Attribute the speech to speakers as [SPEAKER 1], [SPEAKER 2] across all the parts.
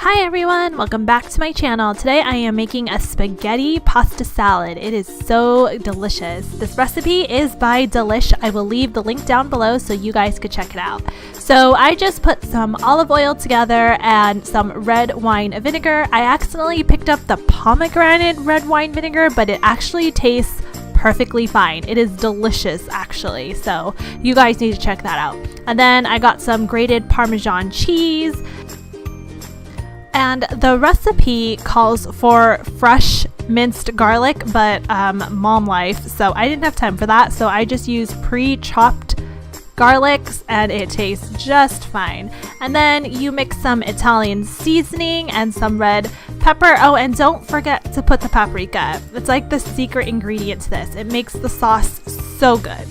[SPEAKER 1] Hi everyone, welcome back to my channel. Today I am making a spaghetti pasta salad. It is so delicious. This recipe is by Delish. I will leave the link down below so you guys could check it out. So I just put some olive oil together and some red wine vinegar. I accidentally picked up the pomegranate red wine vinegar, but it actually tastes perfectly fine. It is delicious actually, so you guys need to check that out. And then I got some grated Parmesan cheese. And the recipe calls for fresh minced garlic, but mom life, so I didn't have time for that. So I just used pre-chopped garlics and it tastes just fine. And then you mix some Italian seasoning and some red pepper. Oh, and don't forget to put the paprika. It's like the secret ingredient to this. It makes the sauce so good.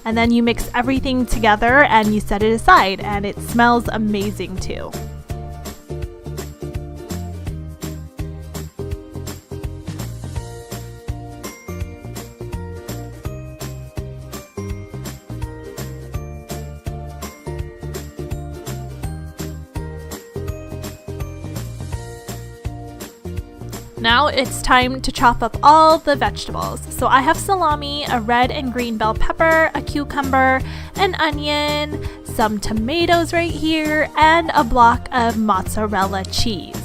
[SPEAKER 1] And then you mix everything together and you set it aside, and it smells amazing too. Now it's time to chop up all the vegetables. So I have salami, a red and green bell pepper, a cucumber, an onion, some tomatoes right here, and a block of mozzarella cheese.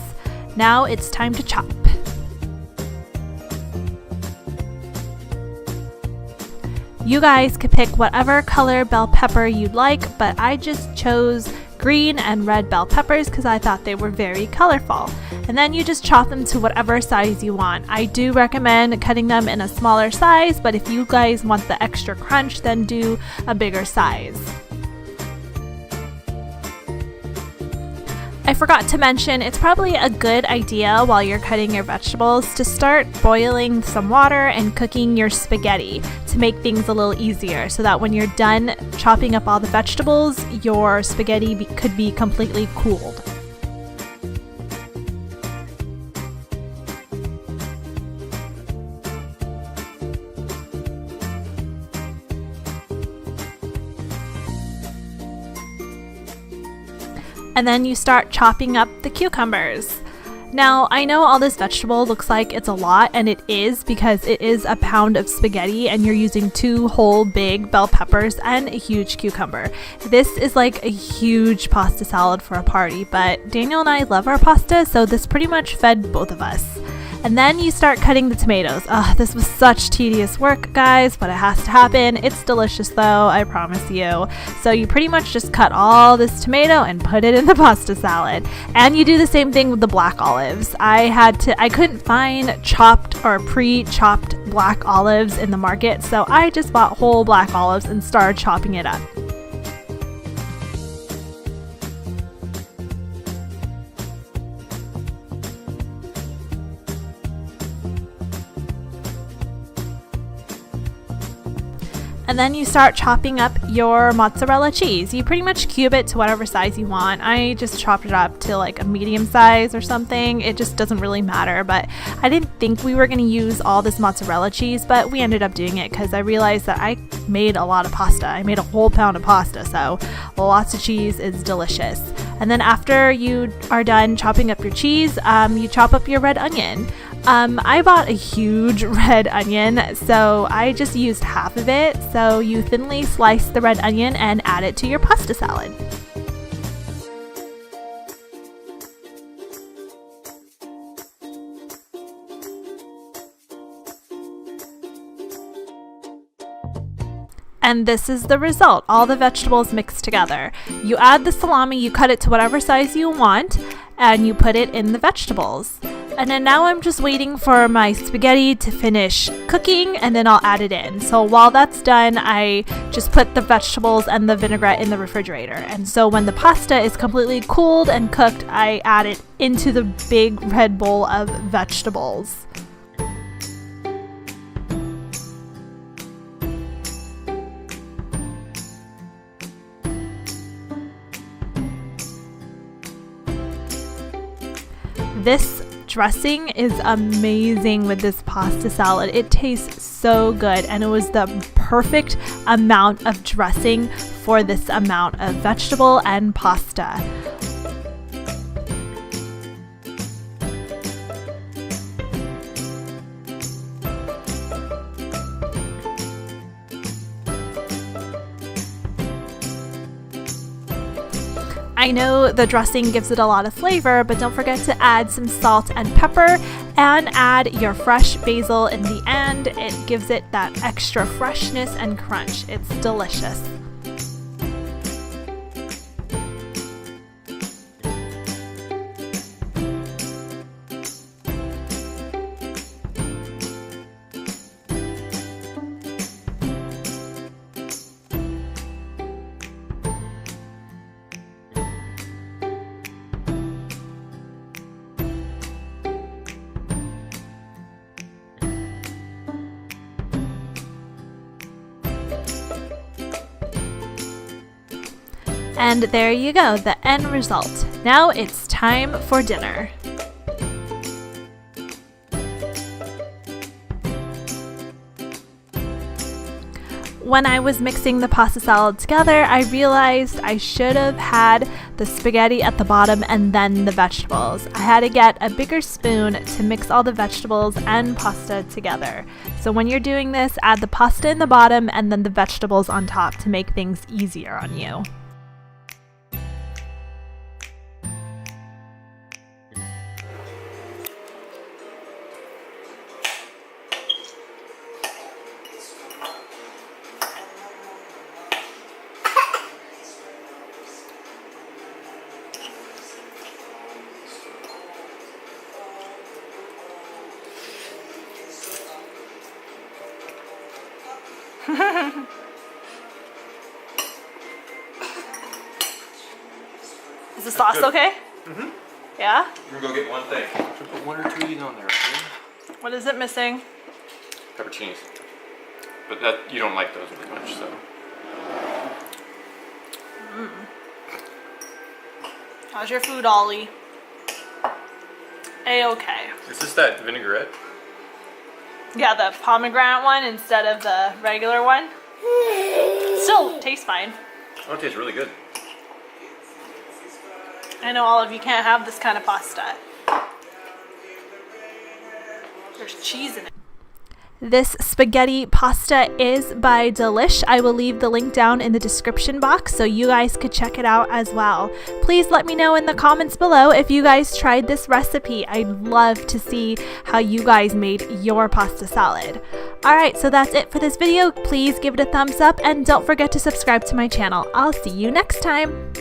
[SPEAKER 1] Now it's time to chop. You guys could pick whatever color bell pepper you'd like, but I just chose green and red bell peppers because I thought they were very colorful. And then you just chop them to whatever size you want. I do recommend cutting them in a smaller size, but if you guys want the extra crunch, then do a bigger size. I forgot to mention, it's probably a good idea while you're cutting your vegetables to start boiling some water and cooking your spaghetti to make things a little easier, so that when you're done chopping up all the vegetables, your spaghetti could be completely cooled. And then you start chopping up the cucumbers. Now, I know all this vegetable looks like it's a lot, and it is because it is a pound of spaghetti and you're using 2 whole big bell peppers and a huge cucumber. This is like a huge pasta salad for a party, but Daniel and I love our pasta, so this pretty much fed both of us. And then you start cutting the tomatoes. This was such tedious work, guys, but it has to happen. It's delicious though, I promise you. So you pretty much just cut all this tomato and put it in the pasta salad. And you do the same thing with the black olives. I couldn't find chopped or pre-chopped black olives in the market, so I just bought whole black olives and started chopping it up. And then you start chopping up your mozzarella cheese. You pretty much cube it to whatever size you want. I just chopped it up to like a medium size or something. It just doesn't really matter, but I didn't think we were gonna use all this mozzarella cheese, but we ended up doing it because I realized that I made a lot of pasta. I made a whole pound of pasta, so lots of cheese is delicious. And then after you are done chopping up your cheese, you chop up your red onion. I bought a huge red onion, so I just used half of it. So you thinly slice the red onion and add it to your pasta salad. And this is the result, all the vegetables mixed together. You add the salami, you cut it to whatever size you want, and you put it in the vegetables. And then now I'm just waiting for my spaghetti to finish cooking, and then I'll add it in. So while that's done, I just put the vegetables and the vinaigrette in the refrigerator. And so when the pasta is completely cooled and cooked, I add it into the big red bowl of vegetables. This dressing is amazing with this pasta salad. It tastes so good, and it was the perfect amount of dressing for this amount of vegetable and pasta. I know the dressing gives it a lot of flavor, but don't forget to add some salt and pepper and add your fresh basil in the end. It gives it that extra freshness and crunch. It's delicious. And there you go, the end result. Now it's time for dinner. When I was mixing the pasta salad together, I realized I should have had the spaghetti at the bottom and then the vegetables. I had to get a bigger spoon to mix all the vegetables and pasta together. So when you're doing this, add the pasta in the bottom and then the vegetables on top to make things easier on you. Is the sauce okay? Mm-hmm. Yeah?
[SPEAKER 2] I'm gonna go get one thing. Put one or two of these on there, okay?
[SPEAKER 1] What is it missing?
[SPEAKER 2] Pepperoncinis. But that you don't like those very much, so.
[SPEAKER 1] How's your food, Ollie? A-okay.
[SPEAKER 2] Is this that vinaigrette?
[SPEAKER 1] Yeah, the pomegranate one instead of the regular one. Still tastes fine.
[SPEAKER 2] Oh, it tastes really good.
[SPEAKER 1] I know all of you can't have this kind of pasta. There's cheese in it. This spaghetti pasta is by Delish. I will leave the link down in the description box so you guys could check it out as well. Please let me know in the comments below if you guys tried this recipe. I'd love to see how you guys made your pasta salad. Alright, so that's it for this video. Please give it a thumbs up and don't forget to subscribe to my channel. I'll see you next time.